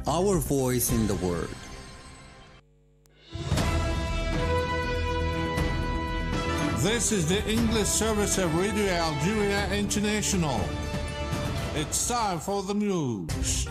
our voice in the world. This is the English service of Radio Algeria International. It's time for the news.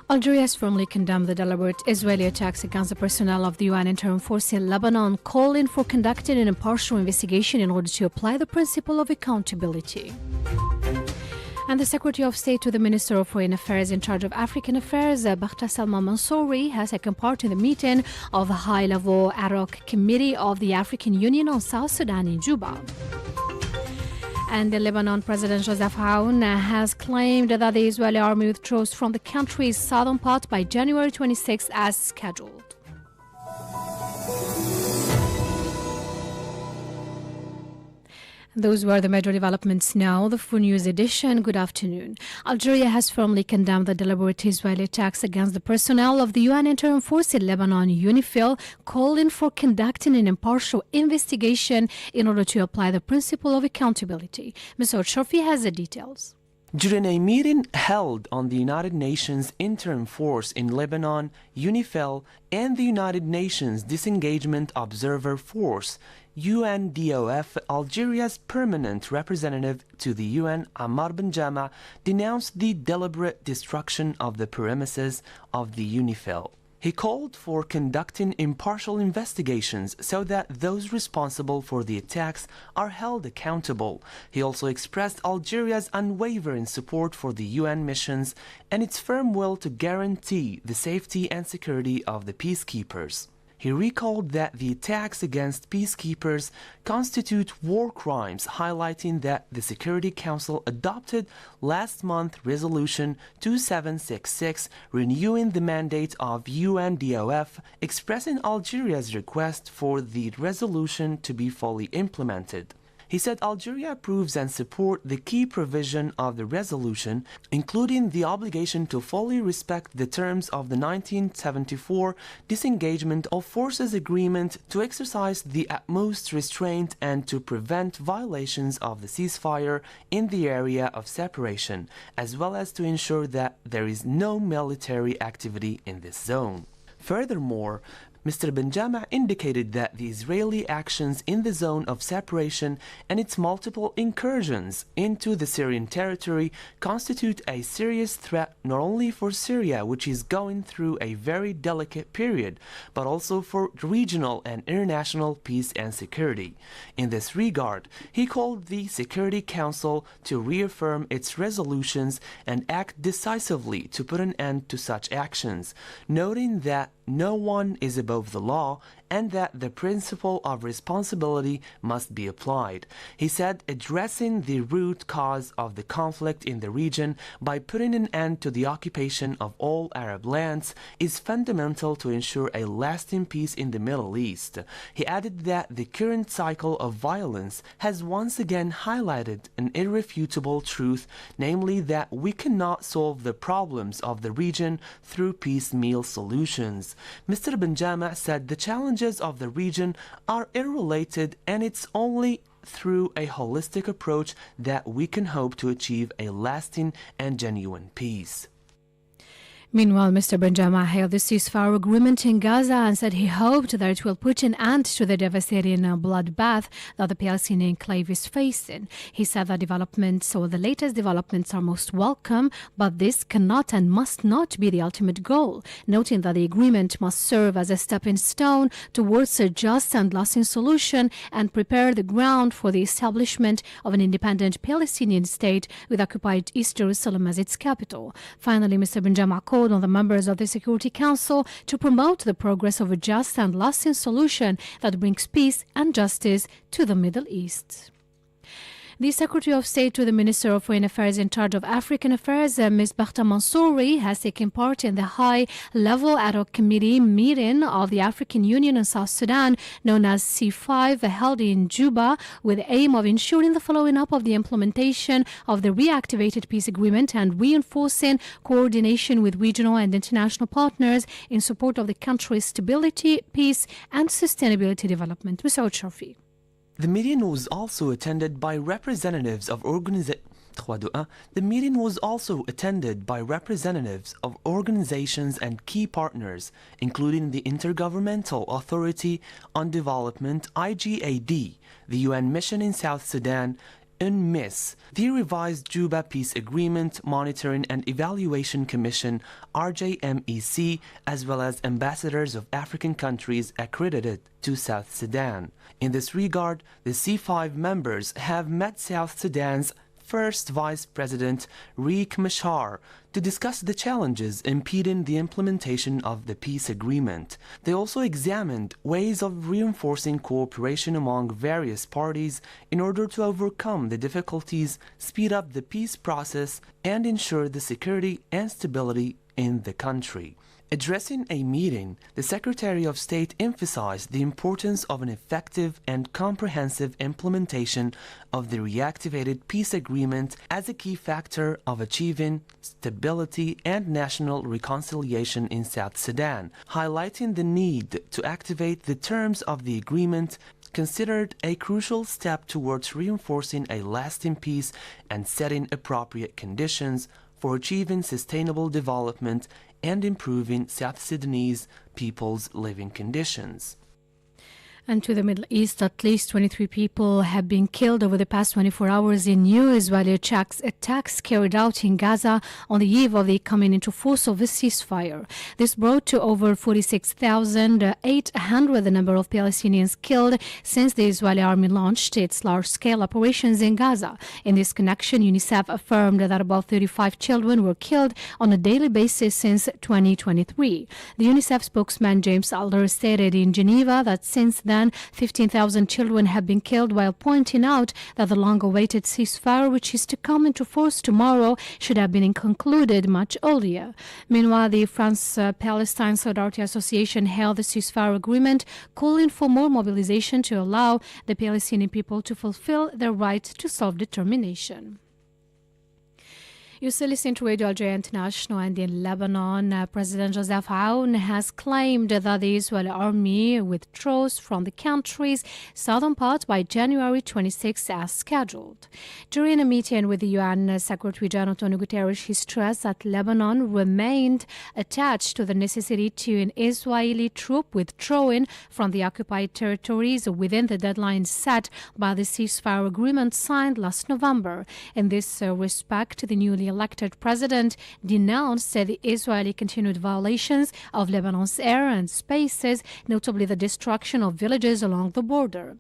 Algeria has firmly condemned the deliberate Israeli attacks against the personnel of the UN interim force in Lebanon, calling for conducting an impartial investigation in order to apply the principle of accountability. And the Secretary of State to the Minister of Foreign Affairs in charge of African Affairs, Baghta Mansouri, has taken part in the meeting of the high-level ad hoc committee of the African Union on South Sudan in Juba. And the Lebanon President Joseph Aoun has claimed that the Israeli army withdraws from the country's southern part by January 26 as scheduled. Those were the major developments. Now, the full news edition. Good afternoon. Algeria has firmly condemned the deliberate Israeli attacks against the personnel of the UN interim force in Lebanon, UNIFIL, calling for conducting an impartial investigation in order to apply the principle of accountability. Ms. Ochofi has the details. During a meeting held on the United Nations Interim Force in Lebanon, UNIFIL, and the United Nations Disengagement Observer Force, UNDOF, Algeria's permanent representative to the UN, Ammar Benjama, denounced the deliberate destruction of the premises of the UNIFIL. He called for conducting impartial investigations so that those responsible for the attacks are held accountable. He also expressed Algeria's unwavering support for the UN missions and its firm will to guarantee the safety and security of the peacekeepers. He recalled that the attacks against peacekeepers constitute war crimes, highlighting that the Security Council adopted last month Resolution 2766, renewing the mandate of UNDOF, expressing Algeria's request for the resolution to be fully implemented. He said Algeria approves and supports the key provision of the resolution, including the obligation to fully respect the terms of the 1974 Disengagement of Forces Agreement, to exercise the utmost restraint and to prevent violations of the ceasefire in the area of separation, as well as to ensure that there is no military activity in this zone. Furthermore, Mr. Benjama indicated that the Israeli actions in the zone of separation and its multiple incursions into the Syrian territory constitute a serious threat not only for Syria, which is going through a very delicate period, but also for regional and international peace and security. In this regard, he called the Security Council to reaffirm its resolutions and act decisively to put an end to such actions, noting that no one is above the law and that the principle of responsibility must be applied. He said addressing the root cause of the conflict in the region by putting an end to the occupation of all Arab lands is fundamental to ensure a lasting peace in the Middle East. He added that the current cycle of violence has once again highlighted an irrefutable truth, namely that we cannot solve the problems of the region through piecemeal solutions. Mr. Benjama said the challenges of the region are interrelated and it's only through a holistic approach that we can hope to achieve a lasting and genuine peace. Meanwhile, Mr. Benjama hailed the ceasefire agreement in Gaza and said he hoped that it will put an end to the devastating bloodbath that the Palestinian enclave is facing. He said that the latest developments are most welcome, but this cannot and must not be the ultimate goal, noting that the agreement must serve as a stepping stone towards a just and lasting solution and prepare the ground for the establishment of an independent Palestinian state with occupied East Jerusalem as its capital. Finally, Mr. Benjama called on the members of the Security Council to promote the progress of a just and lasting solution that brings peace and justice to the Middle East. The Secretary of State to the Minister of Foreign Affairs in charge of African Affairs, Ms. Baghta Mansouri, has taken part in the high-level ad hoc committee meeting of the African Union in South Sudan, known as C5, held in Juba, with the aim of ensuring the following up of the implementation of the reactivated peace agreement and reinforcing coordination with regional and international partners in support of the country's stability, peace, and sustainability development. Mr. Ochofi. The meeting was also attended by representatives of 3-2-1. The meeting was also attended by representatives of organizations and key partners, including the Intergovernmental Authority on Development (IGAD), the UN Mission in South Sudan, UNMISS, the revised Juba Peace Agreement Monitoring and Evaluation Commission (RJMEC), as well as ambassadors of African countries accredited to South Sudan. In this regard, the C5 members have met South Sudan's first Vice President Riek Machar to discuss the challenges impeding the implementation of the peace agreement. They also examined ways of reinforcing cooperation among various parties in order to overcome the difficulties, speed up the peace process, and ensure the security and stability in the country. Addressing a meeting, the Secretary of State emphasized the importance of an effective and comprehensive implementation of the reactivated peace agreement as a key factor of achieving stability and national reconciliation in South Sudan, highlighting the need to activate the terms of the agreement considered a crucial step towards reinforcing a lasting peace and setting appropriate conditions for achieving sustainable development and improving South Sudanese people's living conditions. And to the Middle East, at least 23 people have been killed over the past 24 hours in new Israeli attacks carried out in Gaza on the eve of the coming into force of a ceasefire. This brought to over 46,800 the number of Palestinians killed since the Israeli army launched its large-scale operations in Gaza. In this connection, UNICEF affirmed that about 35 children were killed on a daily basis since 2023. The UNICEF spokesman James Alder stated in Geneva that since then 15,000 children have been killed, while pointing out that the long-awaited ceasefire, which is to come into force tomorrow, should have been concluded much earlier. Meanwhile, the France-Palestine Solidarity Association held a ceasefire agreement calling for more mobilization to allow the Palestinian people to fulfill their right to self-determination. You still listen to Radio Algeria International, and in Lebanon, President Joseph Aoun has claimed that the Israeli army withdraws from the country's southern part by January 26 as scheduled. During a meeting with the UN Secretary General Antonio Guterres, he stressed that Lebanon remained attached to the necessity to an Israeli troop withdrawing from the occupied territories within the deadline set by the ceasefire agreement signed last November. In this respect, the newly elected president denounced the Israeli continued violations of Lebanon's air and spaces, notably the destruction of villages along the border.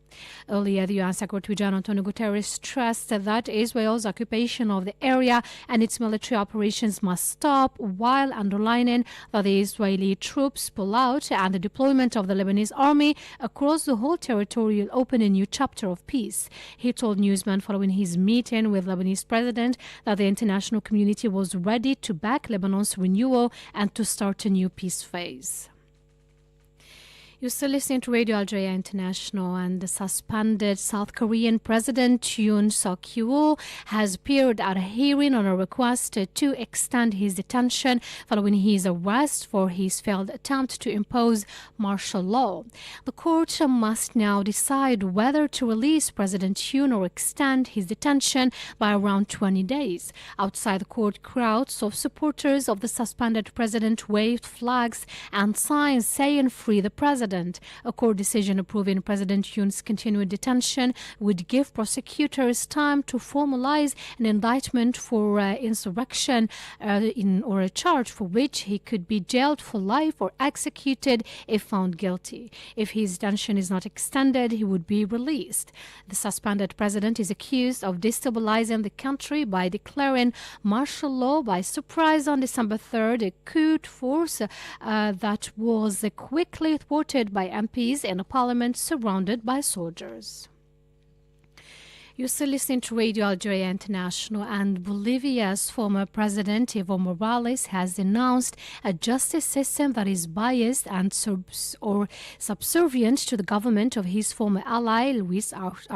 Earlier, the UN Secretary General Antonio Guterres stressed that Israel's occupation of the area and its military operations must stop, while underlining that the Israeli troops pull out and the deployment of the Lebanese army across the whole territory will open a new chapter of peace. He told newsmen following his meeting with Lebanese president that the international community was ready to back Lebanon's renewal and to start a new peace phase. You're still listening to Radio Algeria International, and the suspended South Korean President Yoon Suk-yeol has appeared at a hearing on a request to extend his detention following his arrest for his failed attempt to impose martial law. The court must now decide whether to release President Yoon or extend his detention by around 20 days. Outside the court, crowds of supporters of the suspended president waved flags and signs saying "Free the President." A court decision approving President Yoon's continued detention would give prosecutors time to formalize an indictment for insurrection or a charge for which he could be jailed for life or executed if found guilty. If his detention is not extended, he would be released. The suspended president is accused of destabilizing the country by declaring martial law by surprise on December 3rd, a coup force that was quickly thwarted by MPs in a parliament surrounded by soldiers. You're still listening to Radio Algeria International, and Bolivia's former president Evo Morales has denounced a justice system that is biased and subservient to the government of his former ally Luis Arce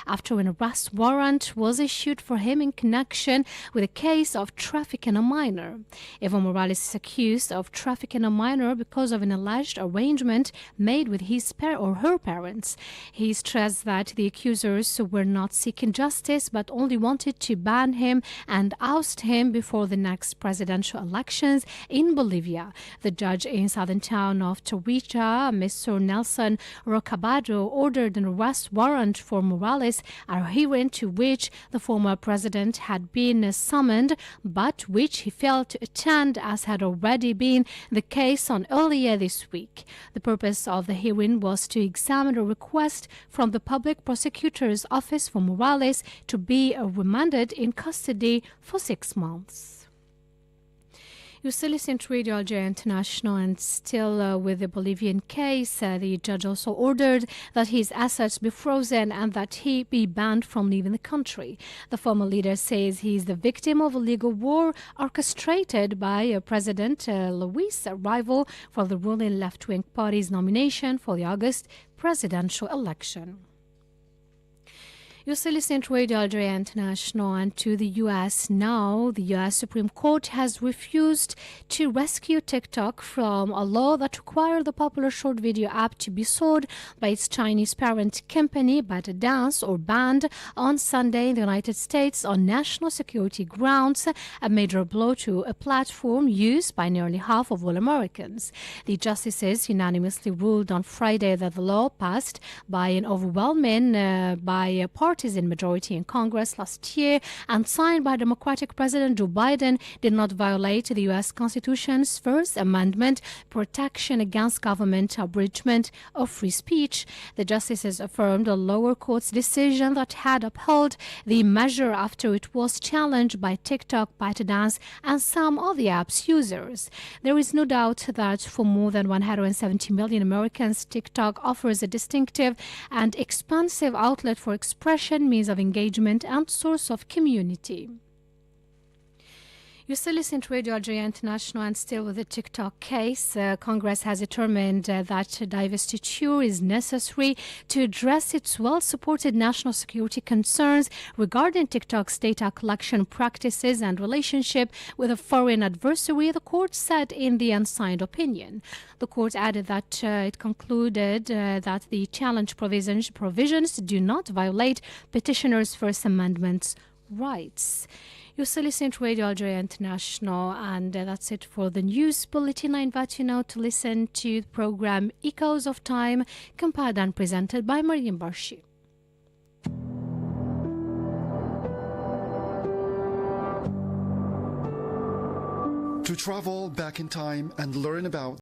after an arrest warrant was issued for him in connection with a case of trafficking a minor. Evo Morales is accused of trafficking a minor because of an alleged arrangement made with his or her parents. He stressed that the accusers were not seeking justice but only wanted to ban him and oust him before the next presidential elections in Bolivia. The judge in southern town of Tarija, Mr. Nelson Rocabado, ordered an arrest warrant for Morales, a hearing to which the former president had been summoned, but which he failed to attend, as had already been the case on earlier this week. The purpose of the hearing was to examine a request from the public prosecutor's office for Morales to be remanded in custody for 6 months. You still listen to Radio Algeria International, and still with the Bolivian case, the judge also ordered that his assets be frozen and that he be banned from leaving the country. The former leader says he is the victim of a legal war orchestrated by President Luis, a rival for the ruling left-wing party's nomination for the August presidential election. You still listen to Radio Algeria International, and to the U.S. now. The U.S. Supreme Court has refused to rescue TikTok from a law that required the popular short video app to be sold by its Chinese parent company ByteDance, or banned, on Sunday in the United States on national security grounds, a major blow to a platform used by nearly half of all Americans. The justices unanimously ruled on Friday that the law, passed by an overwhelming bipartisan majority in Congress last year and signed by Democratic President Joe Biden, did not violate the U.S. Constitution's First Amendment protection against government abridgment of free speech. The justices affirmed a lower court's decision that had upheld the measure after it was challenged by TikTok, ByteDance, and some of the app's users. There is no doubt that for more than 170 million Americans, TikTok offers a distinctive and expansive outlet for expression, means of engagement, and source of community. You still listen to Radio Algeria International, and still with the TikTok case. Congress has determined that divestiture is necessary to address its well-supported national security concerns regarding TikTok's data collection practices and relationship with a foreign adversary, the court said in the unsigned opinion. The court added that it concluded that the challenge provisions do not violate petitioners' First Amendment rights. You still listen to Radio Algeria International, and that's it for the news bulletin. I invite you now to listen to the program Echoes of Time, compiled and presented by Mariam Barshi. To travel back in time and learn about